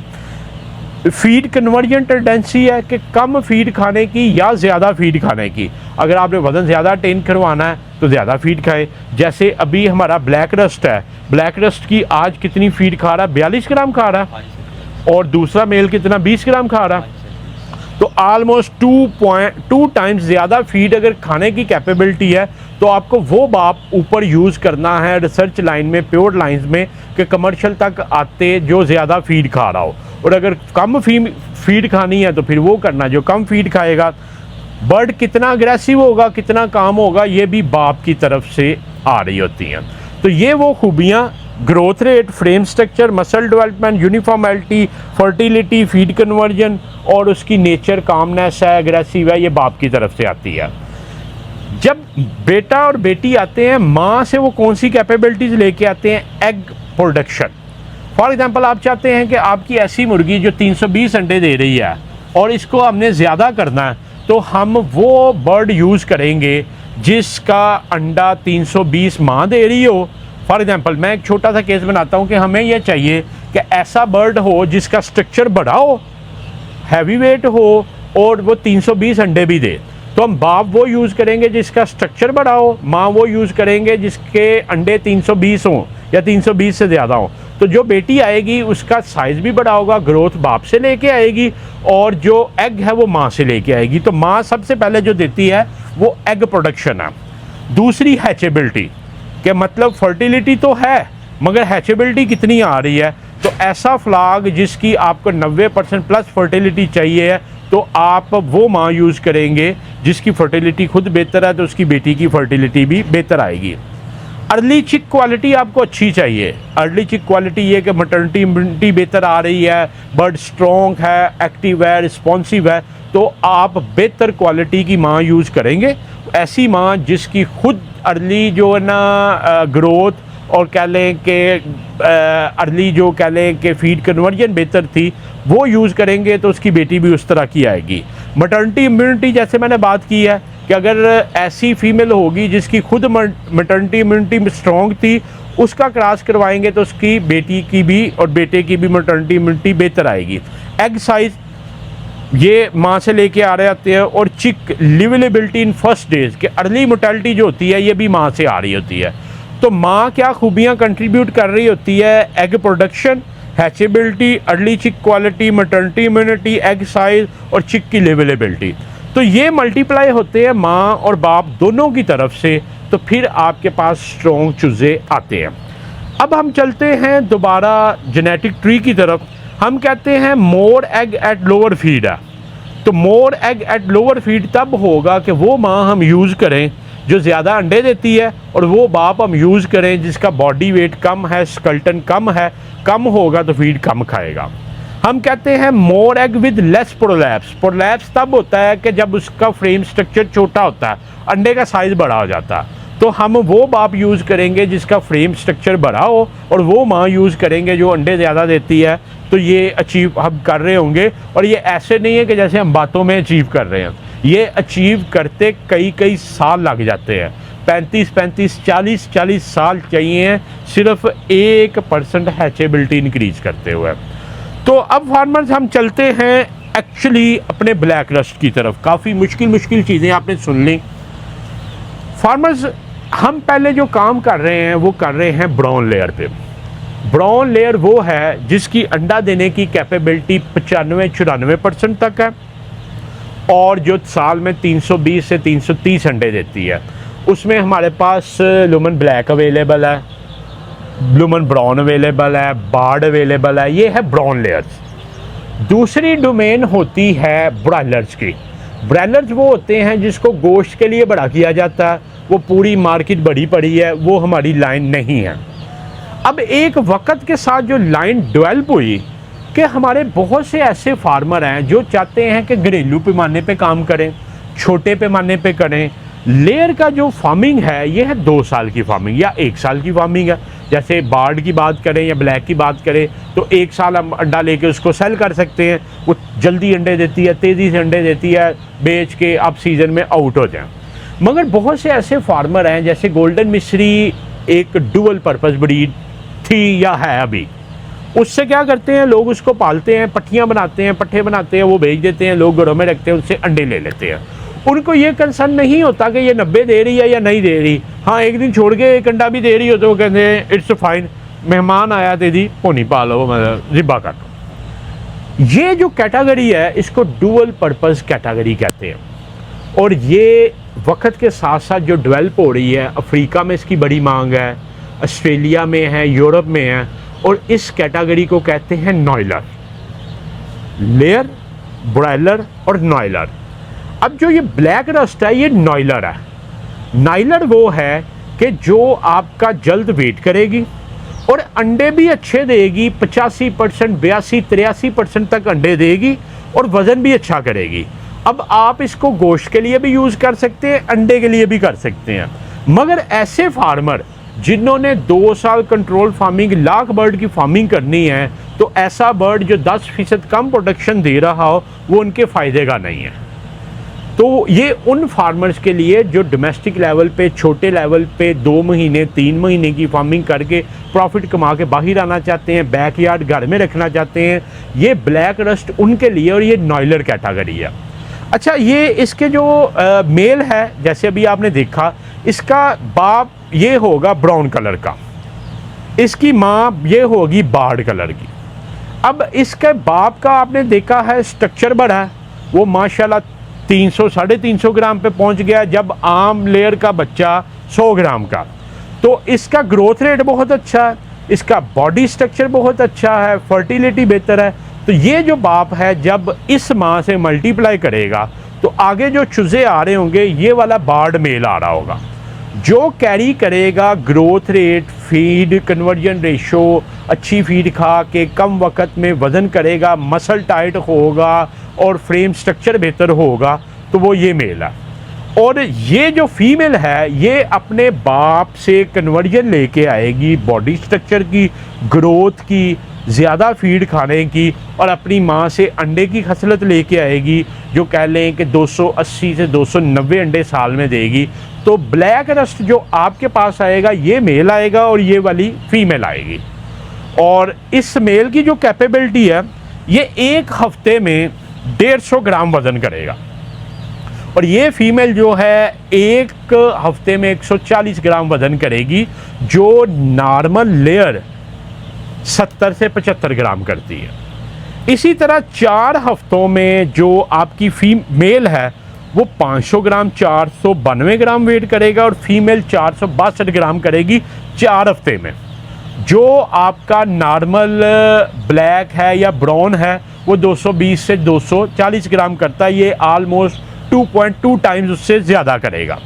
फीड कन्वर्जन टेंडेंसी है कि कम फीड खाने की या ज़्यादा फीड खाने की। अगर आपने वज़न ज़्यादा अटेन करवाना है तो ज़्यादा फीड खाए। जैसे अभी हमारा ब्लैक रस्ट है, ब्लैक रस्ट की आज कितनी फीड खा रहा है, 42 ग्राम खा रहा है, और दूसरा मेल कितना 20 ग्राम खा रहा है। तो आलमोस्ट 2 टाइम्स ज़्यादा फीड अगर खाने की कैपेबिलिटी है तो आपको वो बाप ऊपर यूज़ करना है रिसर्च लाइन में, प्योर लाइन्स में, कि कमर्शियल तक आते जो ज़्यादा फीड खा रहा हो। और अगर कम फीड खानी है तो फिर वो करना जो कम फीड खाएगा। बर्ड कितना अग्रेसिव होगा, कितना काम होगा, ये भी बाप की तरफ से आ रही होती हैं। तो ये वो खूबियाँ growth rate, frame structure, muscle development, uniformality, fertility, feed conversion और उसकी नेचर, कामनेस है, एग्रेसिव है, ये बाप की तरफ से आती है। जब बेटा और बेटी आते हैं, माँ से वो कौन सी कैपेबिलिटीज़ लेके आते हैं? Egg production. फॉर एग्जांपल, आप चाहते हैं कि आपकी ऐसी मुर्गी जो 320 अंडे दे रही है और इसको हमने ज़्यादा करना है, तो हम वो बर्ड यूज़ करेंगे जिसका अंडा 320 माँ दे रही हो। फॉर एग्जांपल, मैं एक छोटा सा केस बनाता हूँ कि हमें यह चाहिए कि ऐसा बर्ड हो जिसका स्ट्रक्चर बड़ा हो, हैवी वेट हो और वो 320 अंडे भी दे। तो हम बाप वो यूज़ करेंगे जिसका स्ट्रक्चर बड़ा हो, माँ वो यूज़ करेंगे जिसके अंडे 320 हों या 320 से ज़्यादा हों। तो जो बेटी आएगी उसका साइज़ भी बड़ा होगा, ग्रोथ बाप से लेके आएगी और जो एग है वो माँ से लेके आएगी। तो माँ सबसे पहले जो देती है वो एग प्रोडक्शन है। दूसरी हैचेबिलिटी, के मतलब फर्टिलिटी तो है मगर हैचेबिलिटी कितनी आ रही है। तो ऐसा फ्लॉग जिसकी आपको 90% प्लस फर्टिलिटी चाहिए है, तो आप वो माँ यूज़ करेंगे जिसकी फर्टिलिटी खुद बेहतर है, तो उसकी बेटी की फर्टिलिटी भी बेहतर आएगी। अर्ली चिक क्वालिटी आपको अच्छी चाहिए। अर्ली चिक क्वालिटी ये कि मटर्निटी इम्यूनिटी बेहतर आ रही है, बर्ड स्ट्रॉन्ग है, एक्टिव है, रिस्पॉन्सिव है, तो आप बेहतर क्वालिटी की माँ यूज़ करेंगे। ऐसी माँ जिसकी खुद अर्ली जो है ना ग्रोथ और कह लें कि अर्ली जो कह लें कि फीड कन्वर्जन बेहतर थी, वो यूज़ करेंगे तो उसकी बेटी भी उस तरह की आएगी। मटर्निटी इम्यूनिटी जैसे मैंने बात की है कि अगर ऐसी फीमेल होगी जिसकी खुद मटर्निटी इम्यूनिटी स्ट्रॉन्ग थी, उसका क्रॉस करवाएंगे तो उसकी बेटी की भी और बेटे की भी मटर्निटी इम्यूनिटी बेहतर आएगी। एग साइज़ ये माँ से लेके आ रहे होते हैं और चिक लिवेलेबिलिटी इन फर्स्ट डेज के अर्ली मोर्टेलिटी जो होती है ये भी माँ से आ रही होती है। तो माँ क्या खूबियाँ कंट्रीब्यूट कर रही होती है? एग प्रोडक्शन, हैचेबिलिटी, अर्ली चिक quality, maternity immunity, egg size और चिक की लेवलेबिलिटी। तो ये मल्टीप्लाई होते हैं माँ और बाप दोनों की तरफ से, तो फिर आपके पास स्ट्रॉन्ग चूज़े आते हैं। अब हम चलते हैं दोबारा जेनेटिक ट्री की तरफ। हम कहते हैं more egg at lower feed है। तो मोर एग एट लोअर फीड तब होगा कि वो माँ हम यूज़ करें जो ज़्यादा अंडे देती है और वो बाप हम यूज़ करें जिसका बॉडी वेट कम है, स्केलेटन कम है। कम होगा तो फीड कम खाएगा। हम कहते हैं more egg with less prolapse. Prolapse तब होता है कि जब उसका फ्रेम स्ट्रक्चर छोटा होता है, अंडे का साइज़ बड़ा हो जाता है। तो हम वो बाप यूज़ करेंगे जिसका फ्रेम स्ट्रक्चर बड़ा हो और वो माँ यूज़ करेंगे जो अंडे ज़्यादा देती है। तो ये अचीव हम कर रहे होंगे और ये ऐसे नहीं है कि जैसे हम बातों में अचीव कर रहे हैं, ये अचीव करते कई साल लग जाते हैं। 35 40 साल चाहिए सिर्फ 1% हैचेबिलिटी इंक्रीज करते हुए। तो अब फार्मर्स हम चलते हैं एक्चुअली अपने ब्लैक रस्ट की तरफ। काफ़ी मुश्किल चीज़ें आपने सुन ली। फार्मर्स हम पहले जो काम कर रहे हैं वो कर रहे हैं ब्राउन लेयर पे। ब्राउन लेयर वो है जिसकी अंडा देने की कैपेबिलिटी 95-94% तक है और जो साल में 320 से 330 अंडे देती है। उसमें हमारे पास लुमन ब्लैक अवेलेबल है, लुमन ब्राउन अवेलेबल है, बार्ड अवेलेबल है। ये है ब्राउन लेयर्स। दूसरी डोमेन होती है ब्रॉयलर्स की। ब्रॉयलर्स वो होते हैं जिसको गोश्त के लिए बड़ा किया जाता है, वो पूरी मार्केट बड़ी पड़ी है, वो हमारी लाइन नहीं है। अब एक वक्त के साथ जो लाइन डेवलप हुई कि हमारे बहुत से ऐसे फार्मर हैं जो चाहते हैं कि घरेलू पैमाने पे काम करें, छोटे पैमाने पे करें। लेयर का जो फार्मिंग है ये है 2 साल की फार्मिंग या 1 साल की फार्मिंग है। जैसे बार्ड की बात करें या ब्लैक की बात करें तो 1 साल हम अंडा लेके उसको सेल कर सकते हैं। वो जल्दी अंडे देती है, तेज़ी से अंडे देती है, बेच के आप सीज़न में आउट हो जाएं। मगर बहुत से ऐसे फार्मर हैं जैसे गोल्डन मिस्री एक डुअल पर्पस ब्रीड थी या है अभी, उससे क्या करते हैं लोग उसको पालते हैं, पट्टियाँ बनाते हैं, पट्ठे बनाते हैं, वो बेच देते हैं, लोग घरों में रखते हैं, उससे अंडे ले लेते हैं। उनको ये कंसर्न नहीं होता कि ये 90 दे रही है या नहीं दे रही। हाँ, एक दिन छोड़ के एक अंडा भी दे रही हो तो वो कहते हैं इट्स फाइन, मेहमान आया दीदी पोनी पालो, मतलब रिब्बा काटो। ये जो कैटेगरी है इसको डुअल पर्पस कैटेगरी कहते हैं और ये वक्त के साथ साथ जो डेवलप हो रही है, अफ्रीका में इसकी बड़ी मांग है, ऑस्ट्रेलिया में है, यूरोप में है और इस कैटेगरी को कहते हैं नॉयलर। लेयर, ब्रॉयलर और नॉयलर। अब जो ये ब्लैक रस्ट है ये नॉयलर है। नॉयलर वो है कि जो आपका जल्द वेट करेगी और अंडे भी अच्छे देगी, 85%, 82, 83% तक अंडे देगी और वज़न भी अच्छा करेगी। अब आप इसको गोश्त के लिए भी यूज़ कर सकते हैं, अंडे के लिए भी कर सकते हैं। मगर ऐसे फार्मर जिन्होंने 2 साल कंट्रोल फार्मिंग, लाख बर्ड की फार्मिंग करनी है, तो ऐसा बर्ड जो 10% कम प्रोडक्शन दे रहा हो वो उनके फ़ायदे का नहीं है। तो ये उन फार्मर्स के लिए जो डोमेस्टिक लेवल पे, छोटे लेवल पे 2 महीने 3 महीने की फार्मिंग करके प्रॉफिट कमा के बाहर आना चाहते हैं, बैकयार्ड घर में रखना चाहते हैं, ये ब्लैक रस्ट उनके लिए और ये नॉयलर कैटेगरी है। अच्छा, ये इसके जो मेल है, जैसे अभी आपने देखा, इसका बाप ये होगा ब्राउन कलर का, इसकी माँ ये होगी बार्ड कलर की। अब इसके बाप का आपने देखा है स्ट्रक्चर बड़ा है, वो माशाल्लाह 300 350 ग्राम पे पहुंच गया, जब आम लेयर का बच्चा 100 ग्राम का। तो इसका ग्रोथ रेट बहुत अच्छा है, इसका बॉडी स्ट्रक्चर बहुत अच्छा है, फर्टिलिटी बेहतर है। तो ये जो बाप है जब इस माँ से मल्टीप्लाई करेगा तो आगे जो चूजे आ रहे होंगे ये वाला बार्ड मेल आ रहा होगा, जो कैरी करेगा growth rate, feed conversion ratio, अच्छी फीड खा के कम वक्त में वज़न करेगा, मसल टाइट होगा और फ्रेम स्ट्रक्चर बेहतर होगा, तो वो ये मेल है। और ये जो फीमेल है ये अपने बाप से कन्वर्जन लेके आएगी, बॉडी स्ट्रक्चर की, ग्रोथ की, ज़्यादा फीड खाने की, और अपनी माँ से अंडे की खसलत लेके आएगी, जो कह लें कि 280 से 290 अंडे साल में देगी। तो ब्लैक रस्ट जो आपके पास आएगा ये मेल आएगा और ये वाली फीमेल आएगी। और इस मेल की जो कैपेबिलिटी है ये 1 हफ्ते में 150 ग्राम वज़न करेगा, और ये फीमेल जो है 1 हफ्ते में 140 ग्राम वज़न करेगी, जो नॉर्मल लेयर 70 से 75 ग्राम करती है। इसी तरह 4 हफ्तों में जो आपकी फीमेल है वो 500 ग्राम 492 ग्राम वेट करेगा, और फीमेल 462 ग्राम करेगी 4 हफ्ते में। जो आपका नॉर्मल ब्लैक है या ब्राउन है वो 220 से 240 ग्राम करता है, ये आलमोस्ट 2.2 टाइम्स उससे ज़्यादा करेगा।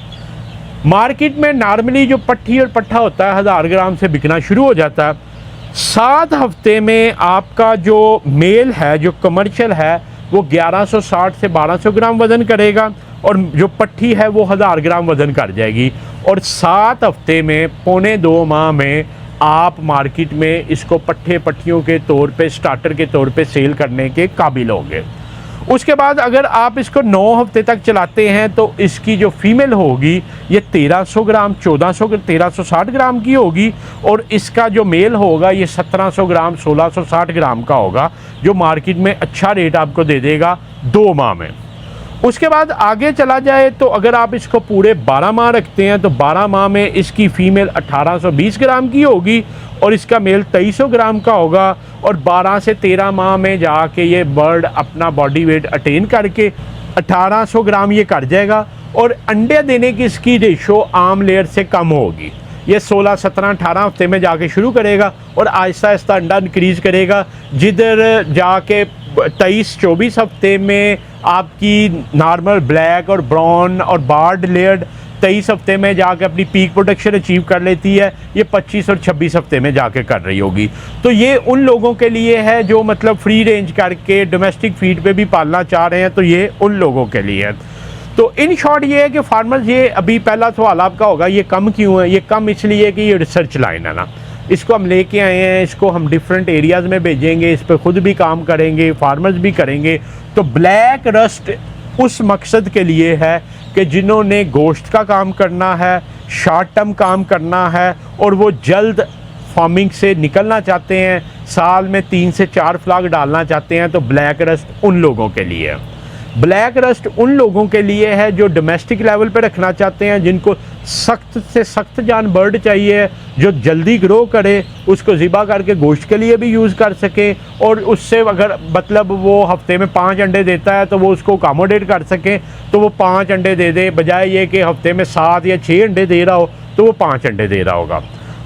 मार्केट में नॉर्मली जो पट्टी और पट्ठा होता है 1000 ग्राम से बिकना शुरू हो जाता है। 7 हफ्ते में आपका जो मेल है, जो कमर्शियल है, वो 1160 से 1200 ग्राम वज़न करेगा, और जो पट्टी है वो 1000 ग्राम वज़न कर जाएगी। और 7 हफ्ते में, पौने 2 माह में आप मार्केट में इसको पट्टे पट्टियों के तौर पे, स्टार्टर के तौर पे सेल करने के काबिल होंगे। उसके बाद अगर आप इसको 9 हफ्ते तक चलाते हैं तो इसकी जो फीमेल होगी ये 1300 ग्राम 1360 ग्राम की होगी, और इसका जो मेल होगा ये 1700 ग्राम 1660 ग्राम का होगा, जो मार्केट में अच्छा रेट आपको दे देगा 2 माह में। उसके बाद आगे चला जाए तो अगर आप इसको पूरे 12 माह रखते हैं तो 12 माह में इसकी फ़ीमेल 1820 ग्राम की होगी और इसका मेल 2300 ग्राम का होगा, और 12 से 13 माह में जाके ये बर्ड अपना बॉडी वेट अटेन करके 1800 ग्राम ये कर जाएगा, और अंडे देने की इसकी रेशो आम लेयर से कम होगी। ये 16, 17, 18 हफ्ते में जाके शुरू करेगा और आहिस्ता आहिस्ता अंडा इंक्रीज़ करेगा, जिधर जाके 23-24 हफ्ते में आपकी नॉर्मल ब्लैक और ब्राउन और बार्ड लेयर्ड 23 हफ्ते में जाकर अपनी पीक प्रोडक्शन अचीव कर लेती है, ये 25 और 26 हफ्ते में जाके कर रही होगी। तो ये उन लोगों के लिए है जो मतलब फ्री रेंज करके डोमेस्टिक फीड पे भी पालना चाह रहे हैं, तो ये उन लोगों के लिए है। तो इन शॉर्ट ये है कि फार्मर्स, ये अभी पहला सवाल आपका होगा ये कम क्यों है? ये कम इसलिए कि ये रिसर्च लाइन है ना, इसको हम लेके आए हैं, इसको हम डिफरेंट एरियाज़ में भेजेंगे, इस पर ख़ुद भी काम करेंगे, फार्मर्स भी करेंगे। तो ब्लैक रस्ट उस मकसद के लिए है कि जिन्होंने गोश्त का काम करना है, शॉर्ट टर्म काम करना है, और वो जल्द फार्मिंग से निकलना चाहते हैं, साल में 3 से 4 फ्लाग डालना चाहते हैं, तो ब्लैक रस्ट उन लोगों के लिए है। ब्लैक रस्ट उन लोगों के लिए है जो डोमेस्टिक लेवल पे रखना चाहते हैं, जिनको सख्त से सख्त जान बर्ड चाहिए, जो जल्दी ग्रो करे, उसको ज़िबा करके गोश्त के लिए भी यूज़ कर सके, और उससे अगर मतलब वो हफ्ते में 5 अंडे देता है तो वो उसको अकोमोडेट कर सके, तो वो 5 अंडे दे दे, बजाय ये कि हफ्ते में 7 या 6 अंडे दे रहा हो तो वो 5 अंडे दे रहा होगा।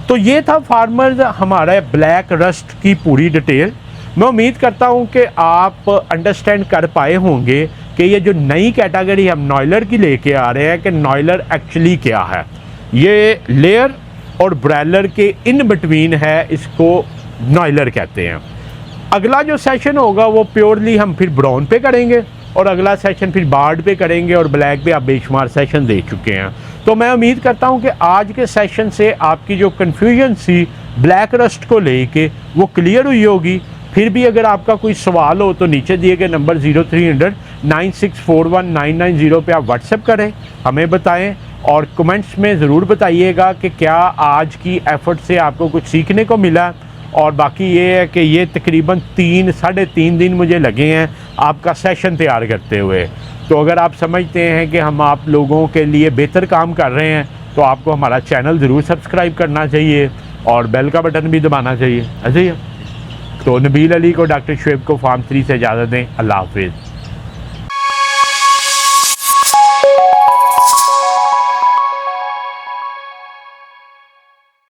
तो ये था फार्मर्स हमारा ब्लैक रस्ट की पूरी डिटेल। मैं उम्मीद करता हूँ कि आप अंडरस्टैंड कर पाए होंगे कि ये जो नई कैटेगरी हम नॉयलर की लेके आ रहे हैं कि नॉयलर एक्चुअली क्या है। ये लेयर और ब्रैलर के इन बिटवीन है, इसको नॉयलर कहते हैं। अगला जो सेशन होगा वो प्योरली हम फिर ब्राउन पे करेंगे और अगला सेशन फिर बार्ड पे करेंगे और ब्लैक पे आप बेशुमार सेशन दे चुके हैं। तो मैं उम्मीद करता हूं कि आज के सेशन से आपकी जो कन्फ्यूजन थी ब्लैक रस्ट को लेके वो क्लियर हुई होगी। फिर भी अगर आपका कोई सवाल हो तो नीचे दिए गए नंबर 0300 9641 पे आप व्हाट्सएप करें, हमें बताएं और कमेंट्स में ज़रूर बताइएगा कि क्या आज की एफ़र्ट से आपको कुछ सीखने को मिला। और बाकी ये है कि ये तकरीबन 3-3.5 दिन मुझे लगे हैं आपका सेशन तैयार करते हुए। तो अगर आप समझते हैं कि हम आप लोगों के लिए बेहतर काम कर रहे हैं तो आपको हमारा चैनल ज़रूर सब्सक्राइब करना चाहिए और बेल का बटन भी दबाना चाहिए। ऐसे ही है। तो नबील अली को, डॉक्टर शुएब को फार्म 3 से इजाज़त दें। अल्लाह हाफिज़।